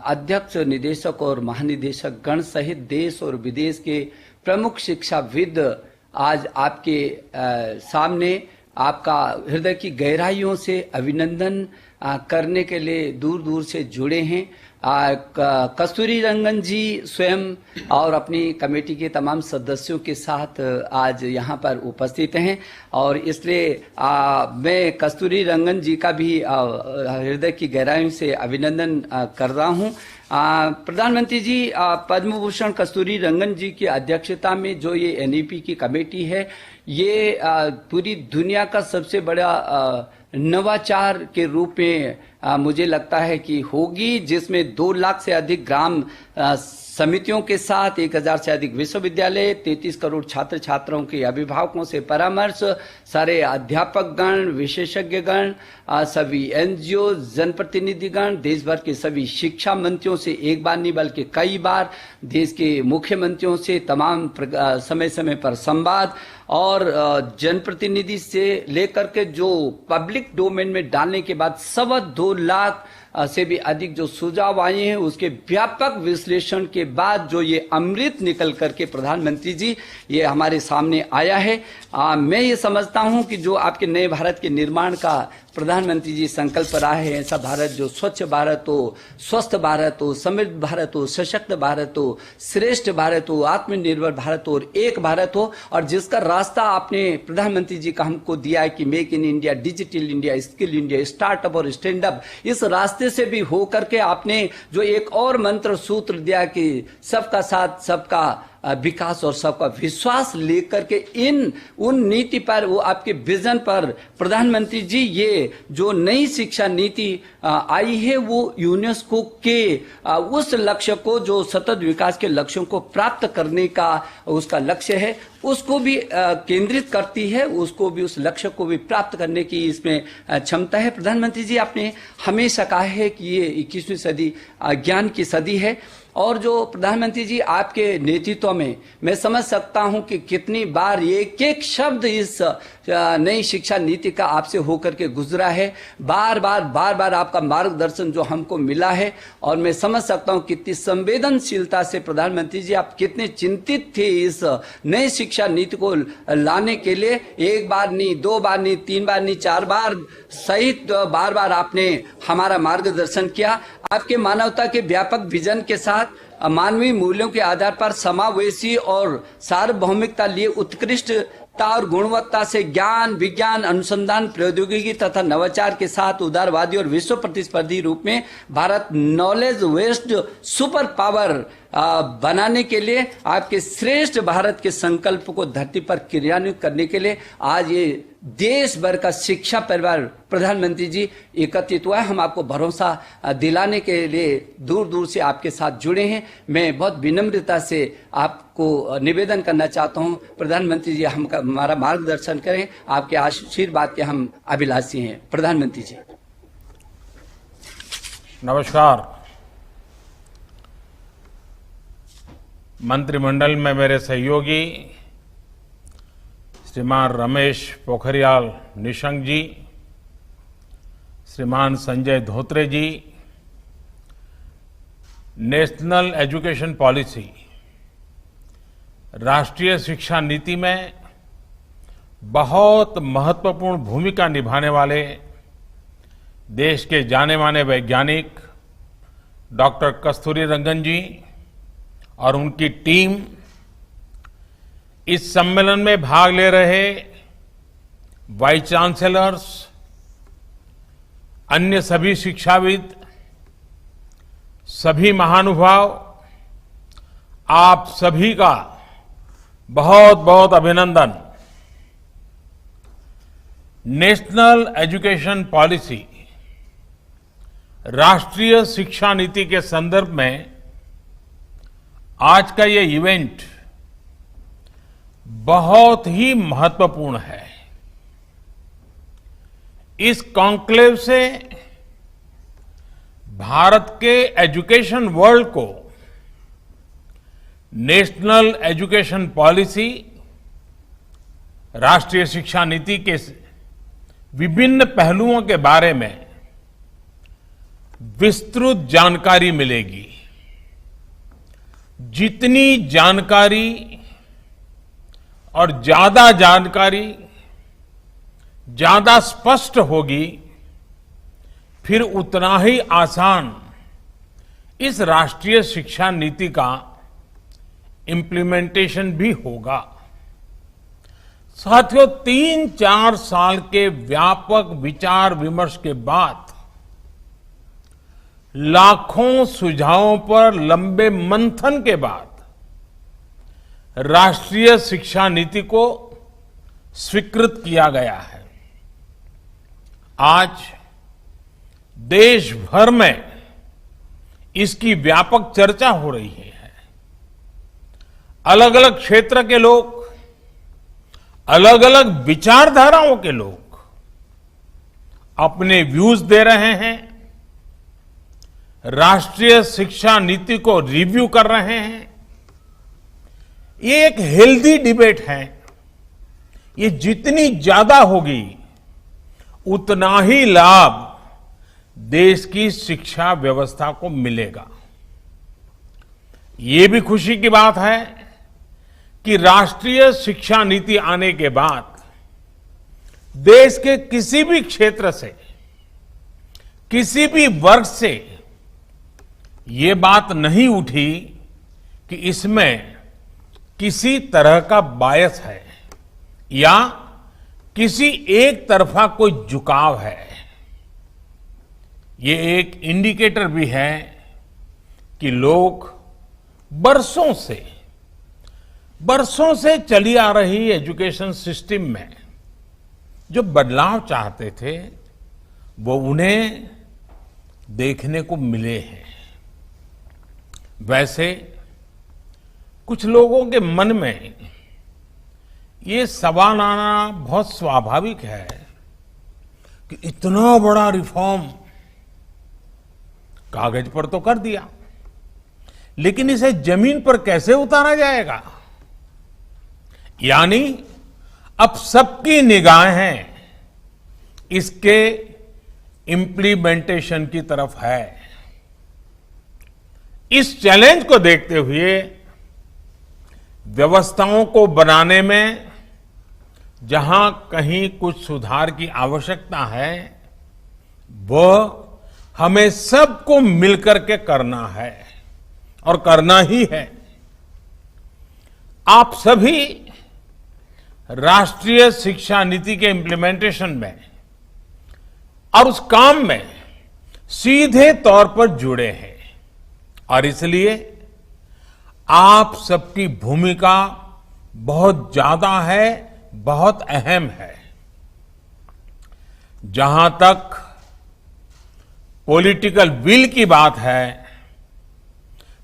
अध्यक्ष, निदेशक और महानिदेशक गण सहित देश और विदेश के प्रमुख शिक्षाविद आज आपके सामने आपका हृदय की गहराइयों से अभिनंदन करने के लिए दूर दूर से जुड़े हैं। कस्तूरी रंगन जी स्वयं और अपनी कमेटी के तमाम सदस्यों के साथ आज यहाँ पर उपस्थित हैं और इसलिए मैं कस्तूरी रंगन जी का भी हृदय की गहराइयों से अभिनंदन कर रहा हूँ। प्रधानमंत्री जी, पद्म भूषण कस्तूरी रंगन जी की अध्यक्षता में जो ये एनईपी की कमेटी है, ये पूरी दुनिया का सबसे बड़ा नवाचार के रूप में मुझे लगता है कि होगी, जिसमें 2 लाख से अधिक ग्राम समितियों के साथ 1000 से अधिक विश्वविद्यालय, 33 करोड़ छात्र छात्राओं के अभिभावकों से परामर्श, सारे अध्यापक गण, विशेषज्ञ गण, सभी एनजीओ, जनप्रतिनिधिगण, देश भर के सभी शिक्षा मंत्रियों से एक बार नहीं बल्कि कई बार, देश के मुख्यमंत्रियों से तमाम समय समय पर संवाद और जनप्रतिनिधि से लेकर के जो पब्लिक डोमेन में डालने के बाद 2.25 लाख से भी अधिक जो सुझाव आए हैं, उसके व्यापक विश्लेषण के बाद जो ये अमृत निकल करके प्रधानमंत्री जी ये हमारे सामने आया है। मैं ये समझता हूं कि जो आपके नए भारत के निर्माण का प्रधानमंत्री जी संकल्प रहा है, ऐसा भारत जो स्वच्छ भारत हो, स्वस्थ भारत हो, समृद्ध भारत हो, सशक्त भारत हो, श्रेष्ठ भारत हो, आत्मनिर्भर भारत हो और एक भारत हो, और जिसका रास्ता आपने प्रधानमंत्री जी का हमको दिया है कि make in India, digital India, skill India, startup और स्टैंड अप, इस रास्ते से भी हो करके आपने जो एक और मंत्र सूत्र दिया कि सबका साथ, सबका विकास और सबका विश्वास लेकर के उन नीति पर, वो आपके विजन पर प्रधानमंत्री जी ये जो नई शिक्षा नीति आई है, वो यूनेस्को के उस लक्ष्य को, जो सतत विकास के लक्ष्यों को प्राप्त करने का उसका लक्ष्य है, उसको भी केंद्रित करती है, उसको भी, उस लक्ष्य को भी प्राप्त करने की इसमें क्षमता है। प्रधानमंत्री जी, आपने हमेशा कहा है कि ये 21वीं सदी ज्ञान की सदी है, और जो प्रधानमंत्री जी आपके नेतृत्व में मैं समझ सकता हूं कि कितनी बार एक एक शब्द इस नई शिक्षा नीति का आपसे होकर के गुजरा है, बार बार आपका मार्गदर्शन जो हमको मिला है, और मैं समझ सकता हूं कितनी संवेदनशीलता से प्रधानमंत्री जी आप कितने चिंतित थे इस नई शिक्षा नीति को लाने के लिए। 1 बार नहीं, 2 बार नहीं, 3 बार नहीं, 4 बार सहित बार आपने हमारा मार्गदर्शन किया। आपके मानवता के व्यापक विजन के साथ मानवीय मूल्यों के आधार पर समावेशी और सार्वभौमिकता लिए उत्कृष्टता और गुणवत्ता से ज्ञान, विज्ञान, अनुसंधान, प्रौद्योगिकी तथा नवाचार के साथ उदारवादी और विश्व प्रतिस्पर्धी रूप में भारत नॉलेज वेस्ट सुपर पावर बनाने के लिए, आपके श्रेष्ठ भारत के संकल्प को धरती पर क्रियान्वित करने के लिए आज ये देश भर का शिक्षा परिवार प्रधानमंत्री जी एकत्रित हुआ है। हम आपको भरोसा दिलाने के लिए दूर दूर से आपके साथ जुड़े हैं। मैं बहुत विनम्रता से आपको निवेदन करना चाहता हूं, प्रधानमंत्री जी हमारा मार्गदर्शन करें, आपके आशीर्वाद के हम अभिलाषी हैं। प्रधानमंत्री जी नमस्कार। मंत्रिमंडल में मेरे सहयोगी श्रीमान रमेश पोखरियाल निशंक जी, श्रीमान संजय धोत्रे जी, नेशनल एजुकेशन पॉलिसी, राष्ट्रीय शिक्षा नीति में बहुत महत्वपूर्ण भूमिका निभाने वाले देश के जाने माने वैज्ञानिक डॉक्टर कस्तूरी रंगन जी और उनकी टीम, इस सम्मेलन में भाग ले रहे वाइस चांसलर्स, अन्य सभी शिक्षाविद, सभी महानुभाव, आप सभी का बहुत बहुत अभिनंदन। नेशनल एजुकेशन पॉलिसी, राष्ट्रीय शिक्षा नीति के संदर्भ में आज का ये इवेंट बहुत ही महत्वपूर्ण है। इस कॉन्क्लेव से भारत के एजुकेशन वर्ल्ड को नेशनल एजुकेशन पॉलिसी, राष्ट्रीय शिक्षा नीति के विभिन्न पहलुओं के बारे में विस्तृत जानकारी मिलेगी। जितनी जानकारी और ज्यादा जानकारी ज्यादा स्पष्ट होगी, फिर उतना ही आसान इस राष्ट्रीय शिक्षा नीति का इम्प्लीमेंटेशन भी होगा। साथियों, 3-4 साल के व्यापक विचार विमर्श के बाद लाखों सुझावों पर लंबे मंथन के बाद राष्ट्रीय शिक्षा नीति को स्वीकृत किया गया है। आज देश भर में इसकी व्यापक चर्चा हो रही है। अलग अलग क्षेत्र के लोग, अलग अलग विचारधाराओं के लोग अपने व्यूज दे रहे हैं, राष्ट्रीय शिक्षा नीति को रिव्यू कर रहे हैं। ये एक हेल्दी डिबेट है। ये जितनी ज्यादा होगी, उतना ही लाभ देश की शिक्षा व्यवस्था को मिलेगा। ये भी खुशी की बात है कि राष्ट्रीय शिक्षा नीति आने के बाद देश के किसी भी क्षेत्र से, किसी भी वर्ग से ये बात नहीं उठी कि इसमें किसी तरह का बायस है या किसी एक तरफा कोई झुकाव है। ये एक इंडिकेटर भी है कि लोग बरसों से चली आ रही एजुकेशन सिस्टम में जो बदलाव चाहते थे, वो उन्हें देखने को मिले हैं। वैसे कुछ लोगों के मन में ये सवाल आना बहुत स्वाभाविक है कि इतना बड़ा रिफॉर्म कागज पर तो कर दिया, लेकिन इसे जमीन पर कैसे उतारा जाएगा? यानी अब सबकी निगाहें इसके इम्प्लीमेंटेशन की तरफ है। इस चैलेंज को देखते हुए व्यवस्थाओं को बनाने में जहां कहीं कुछ सुधार की आवश्यकता है, वह हमें सबको मिलकर के करना है और करना ही है। आप सभी राष्ट्रीय शिक्षा नीति के इम्प्लीमेंटेशन में और उस काम में सीधे तौर पर जुड़े हैं और इसलिए आप सबकी भूमिका बहुत ज्यादा है, बहुत अहम है। जहां तक पॉलिटिकल विल की बात है,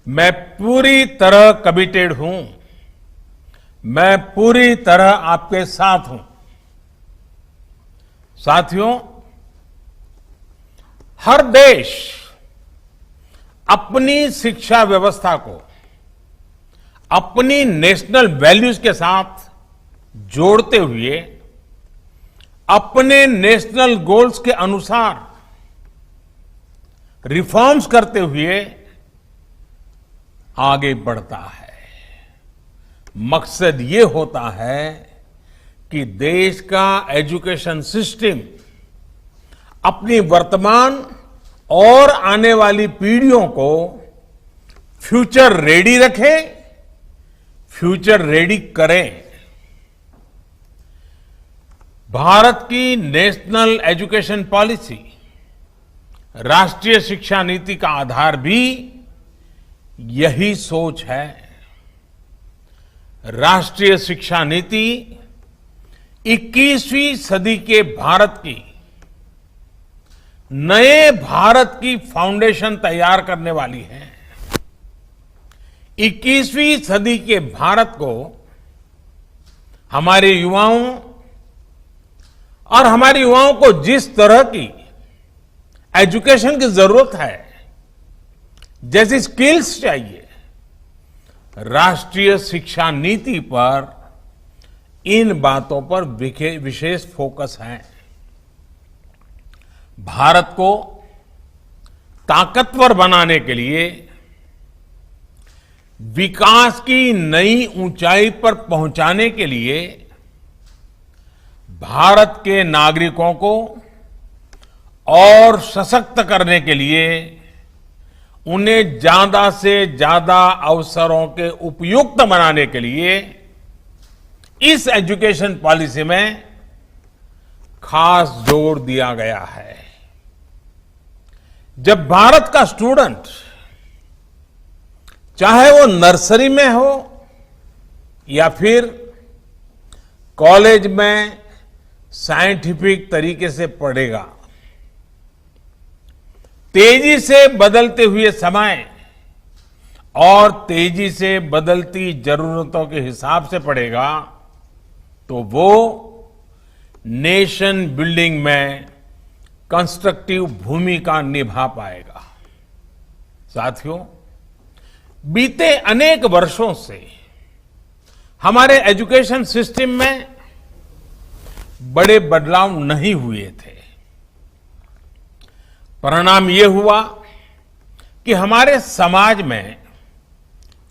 मैं पूरी तरह कमिटेड हूं, मैं पूरी तरह आपके साथ हूं। साथियों, हर देश अपनी शिक्षा व्यवस्था को अपनी नेशनल वैल्यूज के साथ जोड़ते हुए अपने नेशनल गोल्स के अनुसार रिफॉर्म्स करते हुए आगे बढ़ता है। मकसद ये होता है कि देश का एजुकेशन सिस्टम अपनी वर्तमान और आने वाली पीढ़ियों को फ्यूचर रेडी रखे, फ्यूचर रेडी करें। भारत की नेशनल एजुकेशन पॉलिसी, राष्ट्रीय शिक्षा नीति का आधार भी यही सोच है। राष्ट्रीय शिक्षा नीति 21वीं सदी के भारत की, नए भारत की फाउंडेशन तैयार करने वाली है। 21वीं सदी के भारत को हमारे युवाओं और हमारे युवाओं को जिस तरह की एजुकेशन की जरूरत है, जैसी स्किल्स चाहिए, राष्ट्रीय शिक्षा नीति पर इन बातों पर विशेष फोकस है। भारत को ताकतवर बनाने के लिए विकास की नई ऊंचाई पर पहुंचाने के लिए भारत के नागरिकों को और सशक्त करने के लिए उन्हें ज्यादा से ज्यादा अवसरों के उपयुक्त बनाने के लिए इस एजुकेशन पॉलिसी में खास जोर दिया गया है। जब भारत का स्टूडेंट चाहे वो नर्सरी में हो या फिर कॉलेज में साइंटिफिक तरीके से पढ़ेगा, तेजी से बदलते हुए समय और तेजी से बदलती जरूरतों के हिसाब से पढ़ेगा, तो वो नेशन बिल्डिंग में कंस्ट्रक्टिव भूमिका निभा पाएगा। साथियों, बीते अनेक वर्षों से हमारे एजुकेशन सिस्टम में बड़े बदलाव नहीं हुए थे। परिणाम ये हुआ कि हमारे समाज में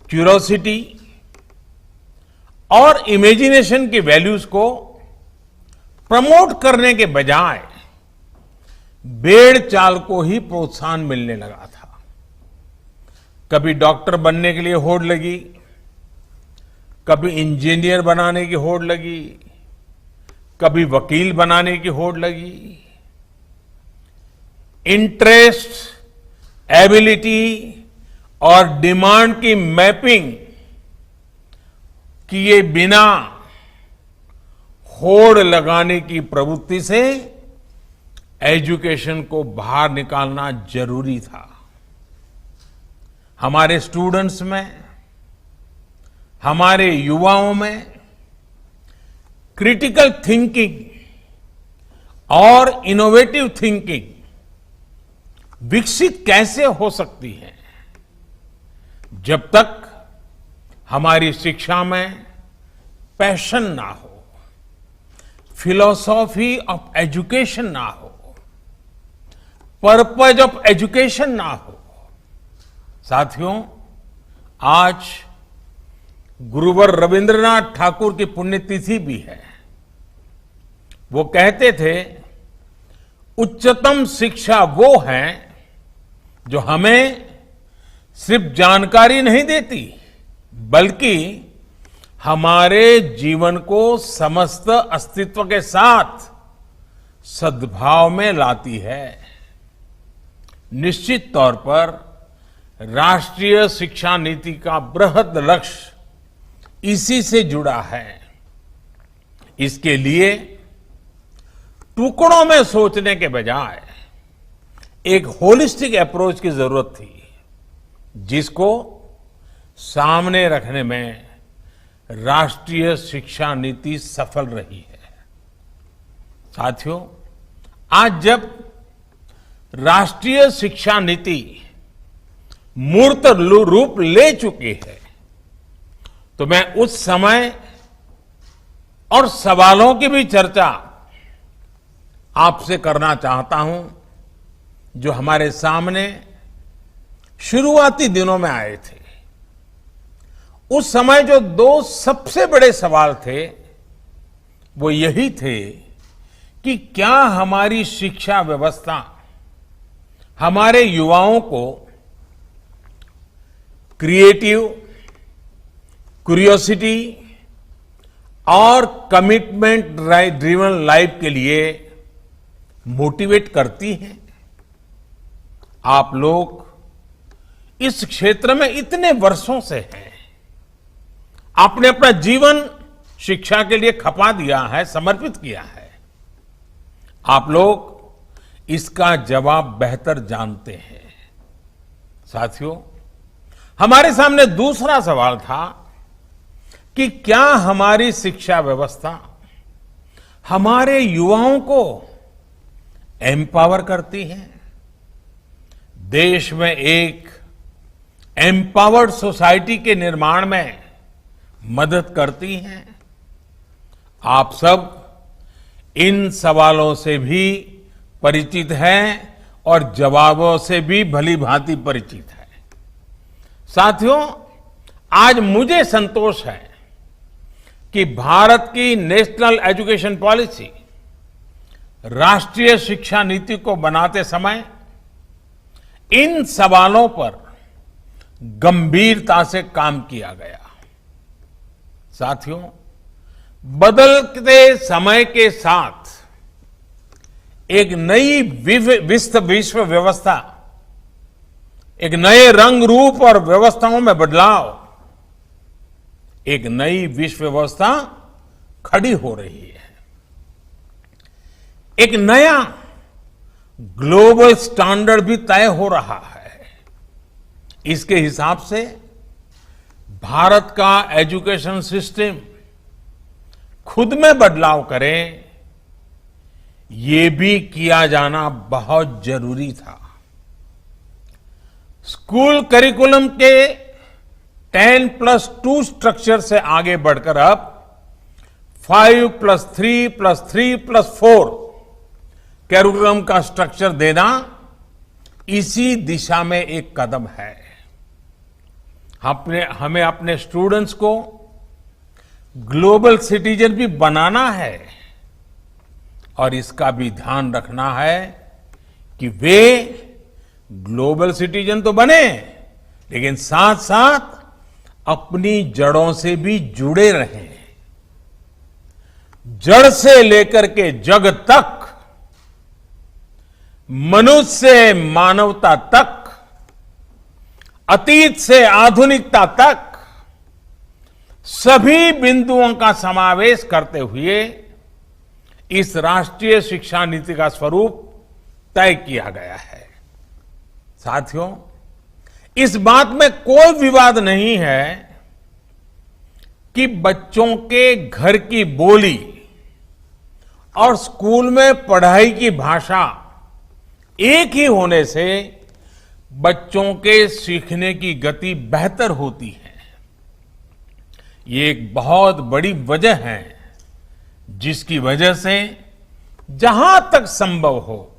क्यूरोसिटी और इमेजिनेशन की वैल्यूज को प्रमोट करने के बजाय भेड़ चाल को ही प्रोत्साहन मिलने लगा था। कभी डॉक्टर बनने के लिए होड़ लगी, कभी इंजीनियर बनाने की होड़ लगी, कभी वकील बनाने की होड़ लगी। इंटरेस्ट, एबिलिटी और डिमांड की मैपिंग किए बिना होड़ लगाने की प्रवृत्ति से एजुकेशन को बाहर निकालना जरूरी था। हमारे स्टूडेंट्स में, हमारे युवाओं में क्रिटिकल थिंकिंग और इनोवेटिव थिंकिंग विकसित कैसे हो सकती है, जब तक हमारी शिक्षा में पैशन ना हो, फिलॉसॉफी ऑफ एजुकेशन ना हो, पर्पज ऑफ एजुकेशन ना हो। साथियों, आज गुरुवर रविंद्रनाथ ठाकुर की पुण्यतिथि भी है। वो कहते थे, उच्चतम शिक्षा वो है जो हमें सिर्फ जानकारी नहीं देती, बल्कि हमारे जीवन को समस्त अस्तित्व के साथ सद्भाव में लाती है। निश्चित तौर पर राष्ट्रीय शिक्षा नीति का बृहद लक्ष्य इसी से जुड़ा है। इसके लिए टुकड़ों में सोचने के बजाय एक होलिस्टिक अप्रोच की जरूरत थी, जिसको सामने रखने में राष्ट्रीय शिक्षा नीति सफल रही है। साथियों, आज जब राष्ट्रीय शिक्षा नीति मूर्त रूप ले चुकी है, तो मैं उस समय और सवालों की भी चर्चा आपसे करना चाहता हूं, जो हमारे सामने शुरुआती दिनों में आए थे। उस समय जो दो सबसे बड़े सवाल थे, वो यही थे कि क्या हमारी शिक्षा व्यवस्था हमारे युवाओं को क्रिएटिव, क्यूरियोसिटी और कमिटमेंट ड्रिवन लाइफ के लिए मोटिवेट करती है। आप लोग इस क्षेत्र में इतने वर्षों से हैं, आपने अपना जीवन शिक्षा के लिए खपा दिया है, समर्पित किया है। आप लोग इसका जवाब बेहतर जानते हैं। साथियों, हमारे सामने दूसरा सवाल था कि क्या हमारी शिक्षा व्यवस्था हमारे युवाओं को एम्पावर करती है, देश में एक एम्पावर्ड सोसाइटी के निर्माण में मदद करती है। आप सब इन सवालों से भी परिचित हैं और जवाबों से भी भली भांति परिचित है। साथियों, आज मुझे संतोष है कि भारत की नेशनल एजुकेशन पॉलिसी, राष्ट्रीय शिक्षा नीति को बनाते समय इन सवालों पर गंभीरता से काम किया गया। साथियों, बदलते समय के साथ एक नई विश्व व्यवस्था, एक नए रंग रूप और व्यवस्थाओं में बदलाव, एक नई विश्व व्यवस्था खड़ी हो रही है। एक नया ग्लोबल स्टैंडर्ड भी तय हो रहा है। इसके हिसाब से भारत का एजुकेशन सिस्टम खुद में बदलाव करे, ये भी किया जाना बहुत जरूरी था। स्कूल करिकुलम के 10+2 स्ट्रक्चर से आगे बढ़कर अब 5+3+3+4 करिकुलम का स्ट्रक्चर देना इसी दिशा में एक कदम है। हमें अपने स्टूडेंट्स को ग्लोबल सिटीजन भी बनाना है और इसका भी ध्यान रखना है कि वे ग्लोबल सिटीजन तो बने, लेकिन साथ साथ अपनी जड़ों से भी जुड़े रहें। जड़ से लेकर के जग तक, मनुष्य से मानवता तक, अतीत से आधुनिकता तक सभी बिंदुओं का समावेश करते हुए इस राष्ट्रीय शिक्षा नीति का स्वरूप तय किया गया है। साथियों, इस बात में कोई विवाद नहीं है कि बच्चों के घर की बोली और स्कूल में पढ़ाई की भाषा एक ही होने से बच्चों के सीखने की गति बेहतर होती है। ये एक बहुत बड़ी वजह है जिसकी वजह से जहां तक संभव हो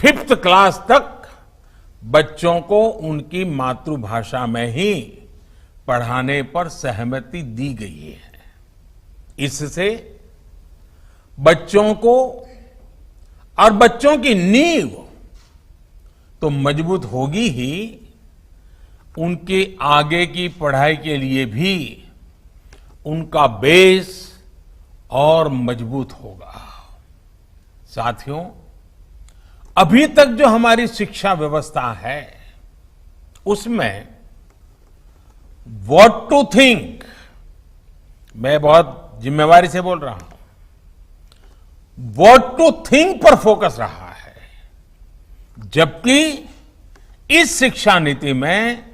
5th क्लास तक बच्चों को उनकी मातृभाषा में ही पढ़ाने पर सहमति दी गई है। इससे बच्चों को और बच्चों की नींव तो मजबूत होगी ही, उनके आगे की पढ़ाई के लिए भी उनका बेस और मजबूत होगा। साथियों, अभी तक जो हमारी शिक्षा व्यवस्था है उसमें व्हाट टू थिंक, मैं बहुत जिम्मेवारी से बोल रहा हूं, व्हाट टू थिंक पर फोकस रहा है, जबकि इस शिक्षा नीति में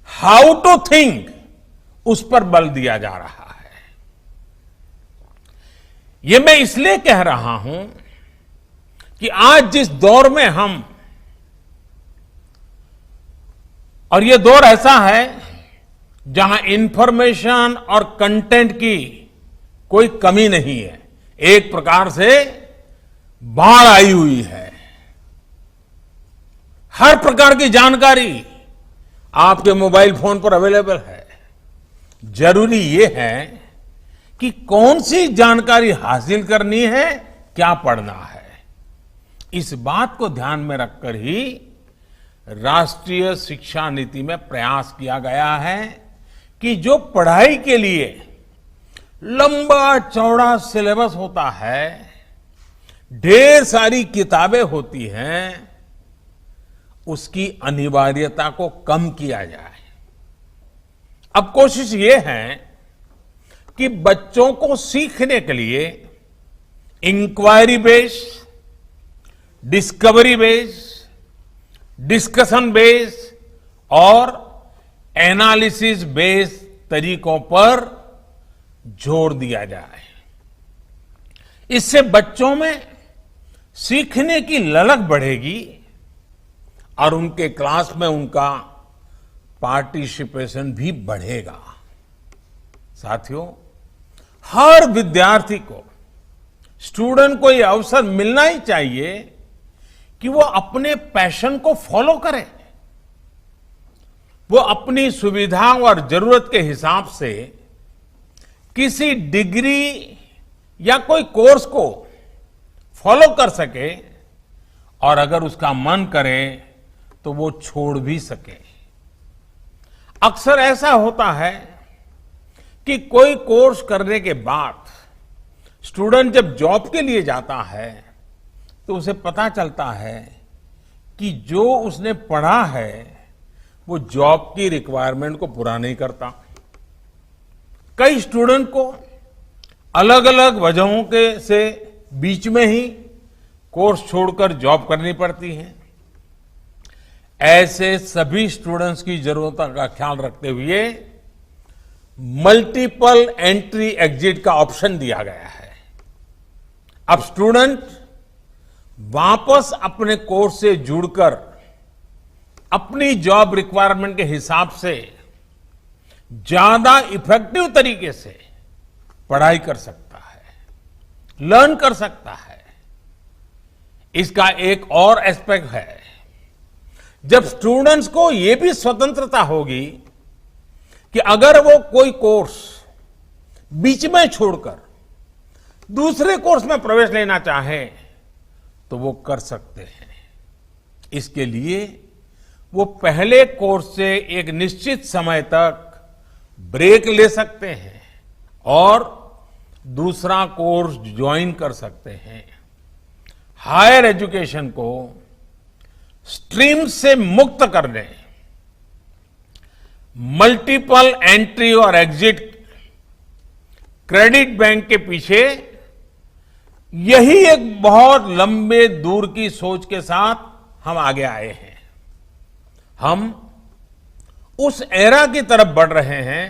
हाउ टू थिंक उस पर बल दिया जा रहा है। ये मैं इसलिए कह रहा हूं कि आज जिस दौर में हम, और ये दौर ऐसा है जहां इंफॉर्मेशन और कंटेंट की कोई कमी नहीं है, एक प्रकार से बाढ़ आई हुई है। हर प्रकार की जानकारी आपके मोबाइल फोन पर अवेलेबल है। जरूरी यह है कि कौन सी जानकारी हासिल करनी है, क्या पढ़ना है। इस बात को ध्यान में रखकर ही राष्ट्रीय शिक्षा नीति में प्रयास किया गया है कि जो पढ़ाई के लिए लंबा चौड़ा सिलेबस होता है, ढेर सारी किताबें होती हैं, उसकी अनिवार्यता को कम किया जाए। अब कोशिश ये है कि बच्चों को सीखने के लिए inquiry based, discovery based, discussion based और एनालिसिस बेस्ड तरीकों पर जोर दिया जाए। इससे बच्चों में सीखने की ललक बढ़ेगी और उनके क्लास में उनका पार्टिसिपेशन भी बढ़ेगा। साथियों, हर विद्यार्थी को, स्टूडेंट को यह अवसर मिलना ही चाहिए कि वो अपने पैशन को फॉलो करे, वो अपनी सुविधा और जरूरत के हिसाब से किसी डिग्री या कोई कोर्स को फॉलो कर सके और अगर उसका मन करे तो वो छोड़ भी सके। अक्सर ऐसा होता है कि कोई कोर्स करने के बाद स्टूडेंट जब जॉब के लिए जाता है तो उसे पता चलता है कि जो उसने पढ़ा है वो जॉब की रिक्वायरमेंट को पूरा नहीं करता। कई स्टूडेंट को अलग अलग वजहों के से बीच में ही कोर्स छोड़कर जॉब करनी पड़ती है। ऐसे सभी स्टूडेंट्स की जरूरतों का ख्याल रखते हुए मल्टीपल एंट्री एग्जिट का ऑप्शन दिया गया है। अब स्टूडेंट वापस अपने कोर्स से जुड़कर अपनी जॉब रिक्वायरमेंट के हिसाब से ज्यादा इफेक्टिव तरीके से पढ़ाई कर सकता है, लर्न कर सकता है। इसका एक और एस्पेक्ट है, जब स्टूडेंट्स को यह भी स्वतंत्रता होगी कि अगर वो कोई कोर्स बीच में छोड़कर दूसरे कोर्स में प्रवेश लेना चाहे तो वो कर सकते हैं। इसके लिए वो पहले कोर्स से एक निश्चित समय तक ब्रेक ले सकते हैं और दूसरा कोर्स ज्वाइन कर सकते हैं। हायर एजुकेशन को स्ट्रीम से मुक्त करने, मल्टीपल एंट्री और एग्जिट क्रेडिट बैंक के पीछे यही एक बहुत लंबे दूर की सोच के साथ हम आगे आए हैं। हम उस एरा की तरफ बढ़ रहे हैं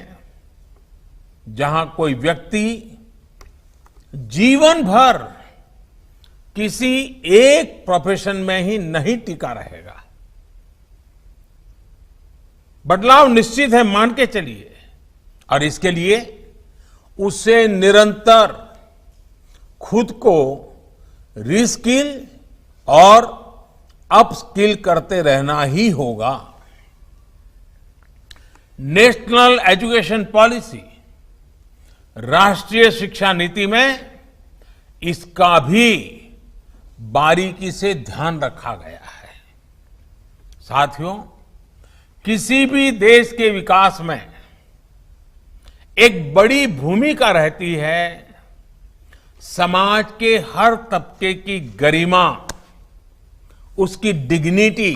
जहां कोई व्यक्ति जीवन भर किसी एक प्रोफेशन में ही नहीं टिका रहेगा। बदलाव निश्चित है, मान के चलिए, और इसके लिए उसे निरंतर खुद को रीस्किल और अपस्किल करते रहना ही होगा। नेशनल एजुकेशन पॉलिसी, राष्ट्रीय शिक्षा नीति में इसका भी बारीकी से ध्यान रखा गया है। साथियों, किसी भी देश के विकास में एक बड़ी भूमिका रहती है समाज के हर तबके की गरिमा, उसकी डिग्निटी।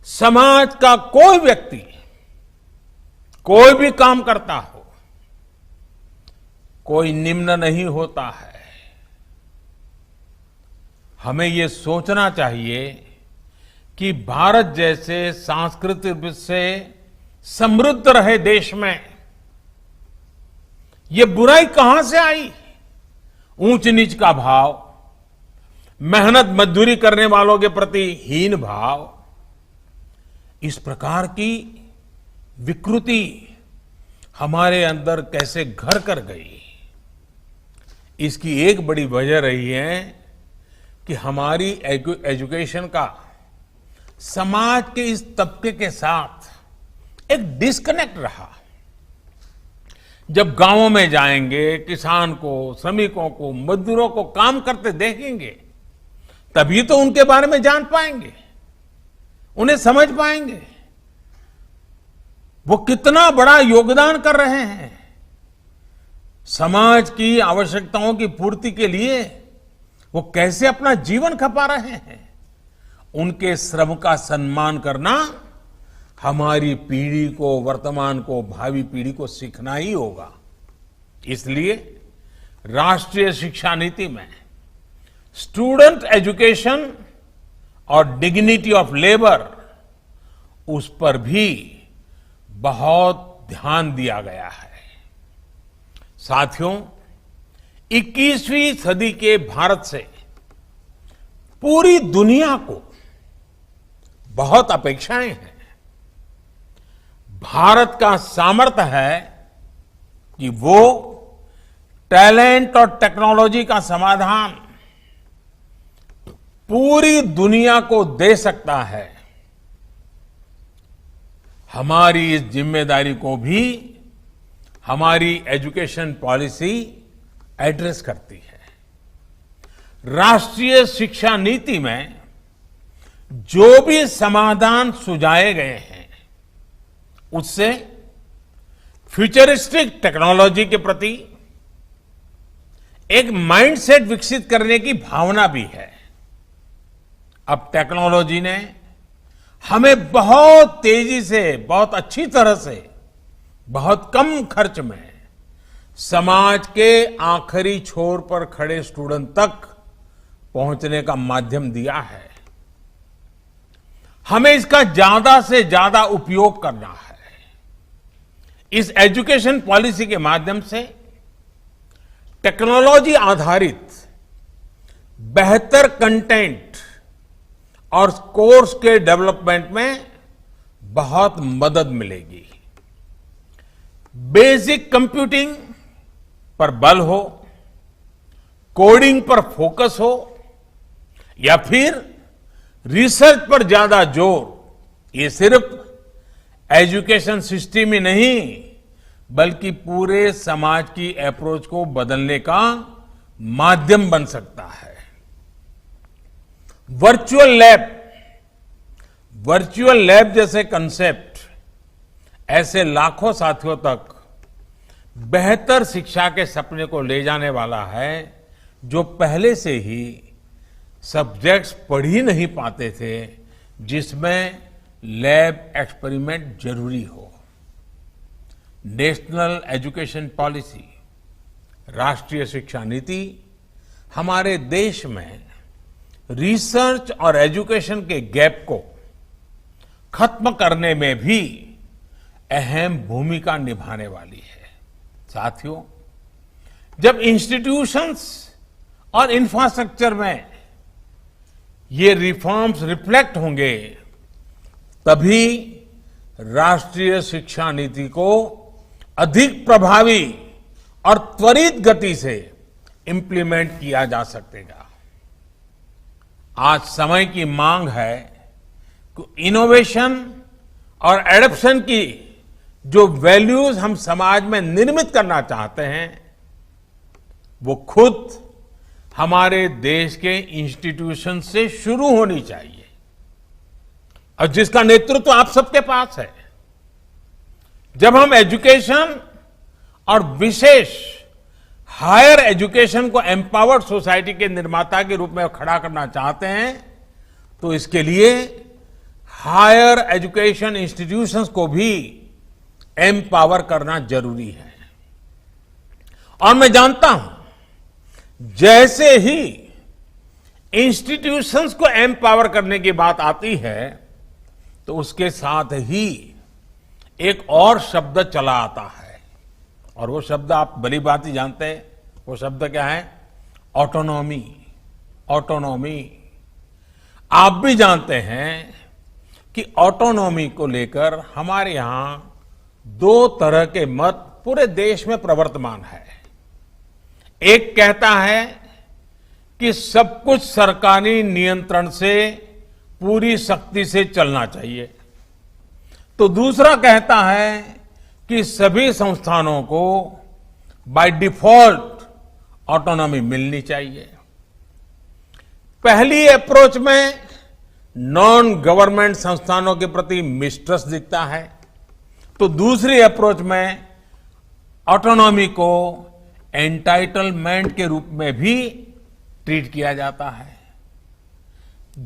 समाज का कोई व्यक्ति कोई भी काम करता हो, कोई निम्न नहीं होता है। हमें ये सोचना चाहिए कि भारत जैसे सांस्कृतिक रूप से समृद्ध रहे देश में ये बुराई कहां से आई? ऊंच नीच का भाव, मेहनत मजदूरी करने वालों के प्रति हीन भाव, इस प्रकार की विकृति हमारे अंदर कैसे घर कर गई? इसकी एक बड़ी वजह रही है कि हमारी एजुकेशन का समाज के इस तबके के साथ एक डिस्कनेक्ट रहा। जब गांवों में जाएंगे, किसान को, श्रमिकों को, मजदूरों को काम करते देखेंगे, तभी तो उनके बारे में जान पाएंगे, उन्हें समझ पाएंगे वो कितना बड़ा योगदान कर रहे हैं। समाज की आवश्यकताओं की पूर्ति के लिए वो कैसे अपना जीवन खपा रहे हैं। उनके श्रम का सम्मान करना हमारी पीढ़ी को, वर्तमान को, भावी पीढ़ी को सीखना ही होगा। इसलिए राष्ट्रीय शिक्षा नीति में स्टूडेंट एजुकेशन और डिग्निटी ऑफ लेबर, उस पर भी बहुत ध्यान दिया गया है। साथियों, 21वीं सदी के भारत से पूरी दुनिया को बहुत अपेक्षाएं हैं। भारत का सामर्थ्य है कि वो टैलेंट और टेक्नोलॉजी का समाधान पूरी दुनिया को दे सकता है, हमारी इस जिम्मेदारी को भी हमारी एजुकेशन पॉलिसी एड्रेस करती है। राष्ट्रीय शिक्षा नीति में जो भी समाधान सुझाए गए हैं, उससे फ्यूचरिस्टिक टेक्नोलॉजी के प्रति एक माइंडसेट विकसित करने की भावना भी है। अब टेक्नोलॉजी ने हमें बहुत तेजी से, बहुत अच्छी तरह से, बहुत कम खर्च में समाज के आखिरी छोर पर खड़े स्टूडेंट तक पहुंचने का माध्यम दिया है। हमें इसका ज्यादा से ज्यादा उपयोग करना है। इस एजुकेशन पॉलिसी के माध्यम से टेक्नोलॉजी आधारित बेहतर कंटेंट और कोर्स के डेवलपमेंट में बहुत मदद मिलेगी। बेसिक कंप्यूटिंग पर बल हो, कोडिंग पर फोकस हो, या फिर रिसर्च पर ज्यादा जोर, ये सिर्फ एजुकेशन सिस्टम ही नहीं बल्कि पूरे समाज की अप्रोच को बदलने का माध्यम बन सकता है। वर्चुअल लैब जैसे कंसेप्ट ऐसे लाखों साथियों तक बेहतर शिक्षा के सपने को ले जाने वाला है, जो पहले से ही सब्जेक्ट्स पढ़ ही नहीं पाते थे, जिसमें लैब एक्सपेरिमेंट जरूरी हो। नेशनल एजुकेशन पॉलिसी, राष्ट्रीय शिक्षा नीति हमारे देश में रिसर्च और एजुकेशन के गैप को खत्म करने में भी अहम भूमिका निभाने वाली है। साथियों, जब इंस्टीट्यूशंस और इंफ्रास्ट्रक्चर में ये रिफॉर्म्स रिफ्लेक्ट होंगे, तभी राष्ट्रीय शिक्षा नीति को अधिक प्रभावी और त्वरित गति से इंप्लीमेंट किया जा सकेगा। आज समय की मांग है कि इनोवेशन और एडॉप्शन की जो वैल्यूज हम समाज में निर्मित करना चाहते हैं, वो खुद हमारे देश के इंस्टीट्यूशन से शुरू होनी चाहिए, और जिसका नेतृत्व आप सबके पास है। जब हम एजुकेशन और विशेष हायर एजुकेशन को एम्पावर्ड सोसाइटी के निर्माता के रूप में खड़ा करना चाहते हैं, तो इसके लिए हायर एजुकेशन इंस्टीट्यूशंस को भी एम्पावर करना जरूरी है। और मैं जानता हूं, जैसे ही इंस्टीट्यूशंस को एम्पावर करने की बात आती है, तो उसके साथ ही एक और शब्द चला आता है, और वो शब्द आप भली बात ही जानते हैं। वो शब्द क्या है? ऑटोनॉमी। ऑटोनॉमी। आप भी जानते हैं कि ऑटोनॉमी को लेकर हमारे यहां दो तरह के मत पूरे देश में प्रवर्तमान है। एक कहता है कि सब कुछ सरकारी नियंत्रण से पूरी सख्ती से चलना चाहिए, तो दूसरा कहता है कि सभी संस्थानों को बाय डिफॉल्ट ऑटोनॉमी मिलनी चाहिए। पहली अप्रोच में नॉन गवर्नमेंट संस्थानों के प्रति मिसट्रस्ट दिखता है, तो दूसरी अप्रोच में ऑटोनॉमी को एंटाइटलमेंट के रूप में भी ट्रीट किया जाता है।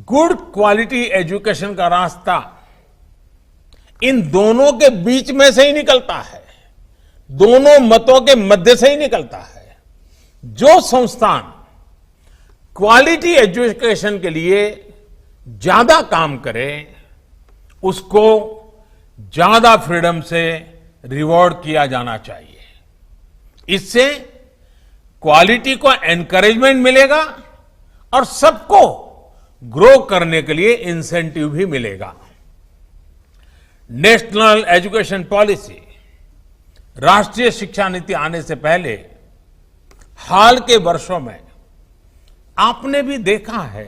गुड क्वालिटी एजुकेशन का रास्ता इन दोनों के बीच में से ही निकलता है, दोनों मतों के मध्य से ही निकलता है। जो संस्थान क्वालिटी एजुकेशन के लिए ज्यादा काम करे, उसको ज्यादा फ्रीडम से रिवॉर्ड किया जाना चाहिए। इससे क्वालिटी को एनकरेजमेंट मिलेगा और सबको ग्रो करने के लिए इंसेंटिव भी मिलेगा। नेशनल एजुकेशन पॉलिसी, राष्ट्रीय शिक्षा नीति आने से पहले हाल के वर्षों में आपने भी देखा है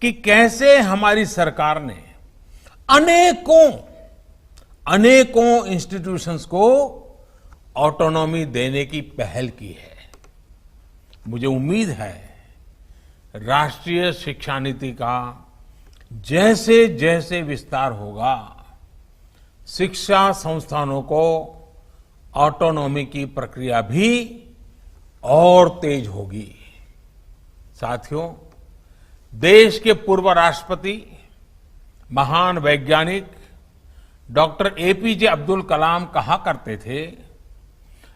कि कैसे हमारी सरकार ने अनेकों इंस्टीट्यूशंस को ऑटोनॉमी देने की पहल की है। मुझे उम्मीद है राष्ट्रीय शिक्षा नीति का जैसे जैसे विस्तार होगा, शिक्षा संस्थानों को ऑटोनॉमी की प्रक्रिया भी और तेज होगी। साथियों, देश के पूर्व राष्ट्रपति, महान वैज्ञानिक डॉक्टर एपीजे अब्दुल कलाम कहा करते थे,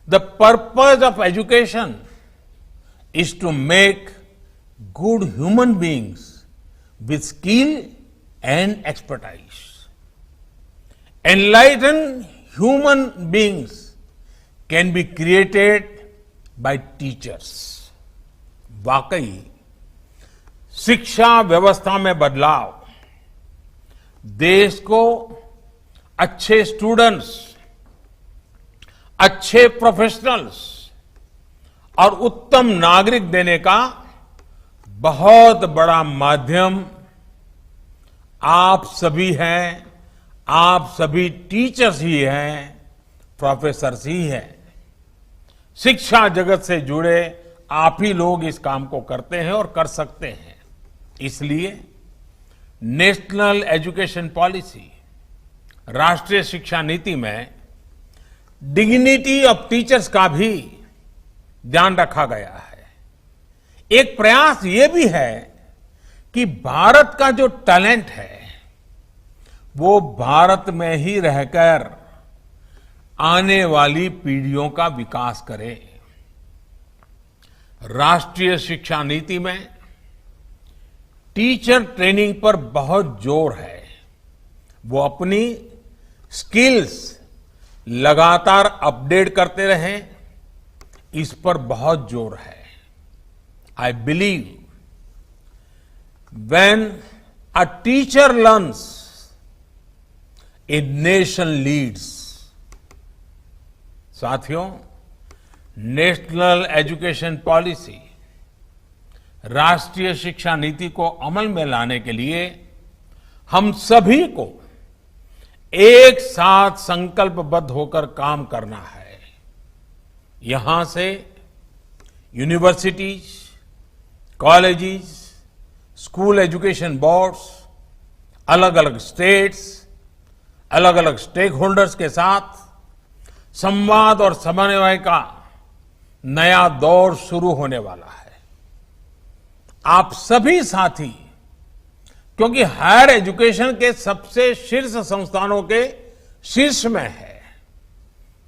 the purpose of education is to make good human beings with skill and expertise. Enlightened human beings can be created by teachers. वाकई शिक्षा व्यवस्था में बदलाव देश को अच्छे स्टूडेंट्स, अच्छे प्रोफेशनल्स और उत्तम नागरिक देने का बहुत बड़ा माध्यम आप सभी हैं, आप सभी टीचर्स ही हैं, प्रोफेसर्स ही हैं। शिक्षा जगत से जुड़े आप ही लोग इस काम को करते हैं और कर सकते हैं। इसलिए नेशनल एजुकेशन पॉलिसी, राष्ट्रीय शिक्षा नीति में डिग्निटी ऑफ टीचर्स का भी ध्यान रखा गया है। एक प्रयास ये भी है कि भारत का जो टैलेंट है वो भारत में ही रहकर आने वाली पीढ़ियों का विकास करे। राष्ट्रीय शिक्षा नीति में टीचर ट्रेनिंग पर बहुत जोर है। वो अपनी स्किल्स लगातार अपडेट करते रहें, इस पर बहुत जोर है। I believe when a teacher learns, a nation leads. साथियों, नेशनल एजुकेशन पॉलिसी, राष्ट्रीय शिक्षा नीति को अमल में लाने के लिए हम सभी को एक साथ संकल्पबद्ध होकर काम करना है। यहां से universities, colleges, school education boards, अलग अलग स्टेट्स, अलग अलग स्टेक होल्डर्स के साथ संवाद और समन्वय का नया दौर शुरू होने वाला है। आप सभी साथी, क्योंकि हायर एजुकेशन के सबसे शीर्ष संस्थानों के शीर्ष में है,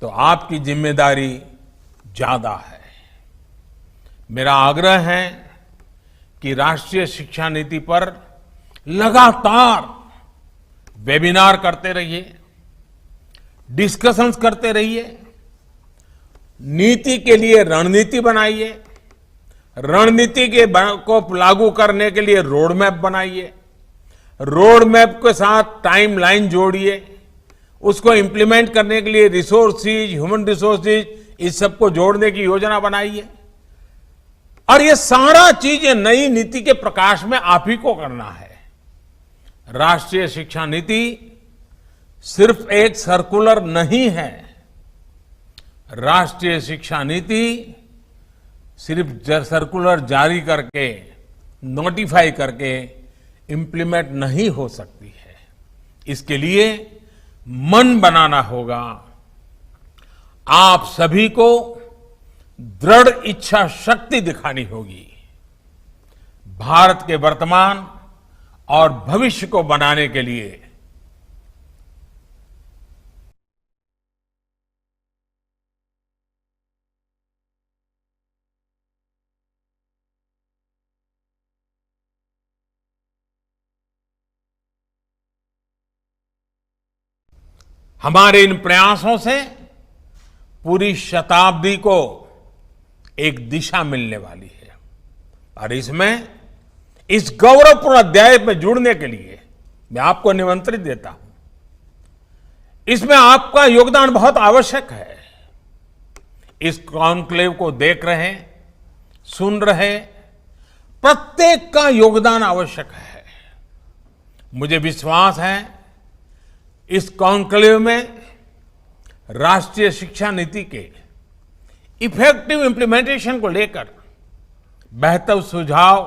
तो आपकी जिम्मेदारी ज्यादा है। मेरा आग्रह है कि राष्ट्रीय शिक्षा नीति पर लगातार वेबिनार करते रहिए, डिस्कशंस करते रहिए, नीति के लिए रणनीति बनाइए, रणनीति को लागू करने के लिए रोड मैप बनाइए, रोड मैप के साथ टाइमलाइन जोड़िए, उसको इंप्लीमेंट करने के लिए रिसोर्सेज, ह्यूमन रिसोर्सेज, इस सबको जोड़ने की योजना बनाइए। और ये सारा चीजें नई नीति के प्रकाश में आप ही को करना है। राष्ट्रीय शिक्षा नीति सिर्फ एक सर्कुलर नहीं है। राष्ट्रीय शिक्षा नीति सिर्फ सर्कुलर जारी करके, नोटिफाई करके इंप्लीमेंट नहीं हो सकती है। इसके लिए मन बनाना होगा। आप सभी को दृढ़ इच्छा शक्ति दिखानी होगी। भारत के वर्तमान और भविष्य को बनाने के लिए हमारे इन प्रयासों से पूरी शताब्दी को एक दिशा मिलने वाली है। और इसमें इस गौरवपूर्ण अध्याय में जुड़ने के लिए मैं आपको निमंत्रित देता हूं। इसमें आपका योगदान बहुत आवश्यक है। इस कॉन्क्लेव को देख रहे, सुन रहे प्रत्येक का योगदान आवश्यक है। मुझे विश्वास है इस कॉन्क्लेव में राष्ट्रीय शिक्षा नीति के इफेक्टिव इंप्लीमेंटेशन को लेकर बेहतर सुझाव,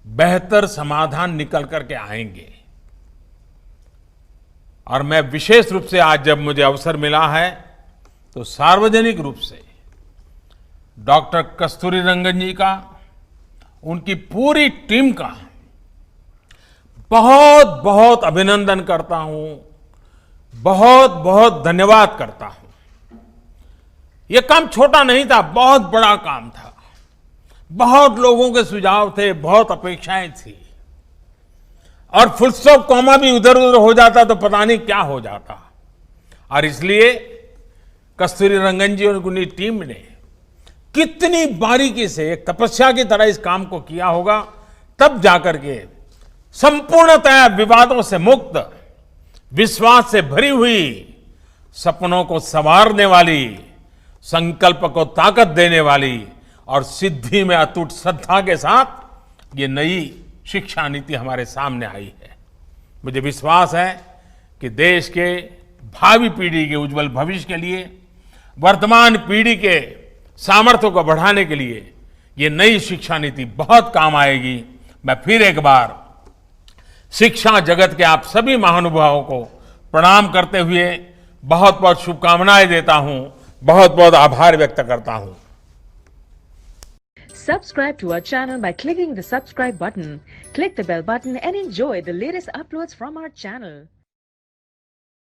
बेहतर समाधान निकल करके आएंगे। और मैं विशेष रूप से आज जब मुझे अवसर मिला है तो सार्वजनिक रूप से डॉक्टर कस्तूरीरंगन जी का, उनकी पूरी टीम का बहुत बहुत अभिनंदन करता हूं, बहुत बहुत धन्यवाद करता हूं। यह काम छोटा नहीं था, बहुत बड़ा काम था। बहुत लोगों के सुझाव थे, बहुत अपेक्षाएं थी, और फुल स्टॉप कॉमा भी उधर उधर हो जाता तो पता नहीं क्या हो जाता। और इसलिए कस्तूरीरंगन जी और उनकी टीम ने कितनी बारीकी से एक तपस्या की तरह इस काम को किया होगा, तब जाकर के संपूर्णतया विवादों से मुक्त, विश्वास से भरी हुई, सपनों को संवारने वाली, संकल्प को ताकत देने वाली और सिद्धि में अटूट श्रद्धा के साथ ये नई शिक्षा नीति हमारे सामने आई है। मुझे विश्वास है कि देश के भावी पीढ़ी के उज्जवल भविष्य के लिए, वर्तमान पीढ़ी के सामर्थ्य को बढ़ाने के लिए ये नई शिक्षा नीति बहुत काम आएगी। मैं फिर एक बार शिक्षा जगत के आप सभी महानुभावों को प्रणाम करते हुए बहुत बहुत शुभकामनाएं देता हूं, बहुत बहुत आभार व्यक्त करता हूं। Subscribe to our channel by clicking the subscribe button. Click the bell button and enjoy the latest uploads from our channel.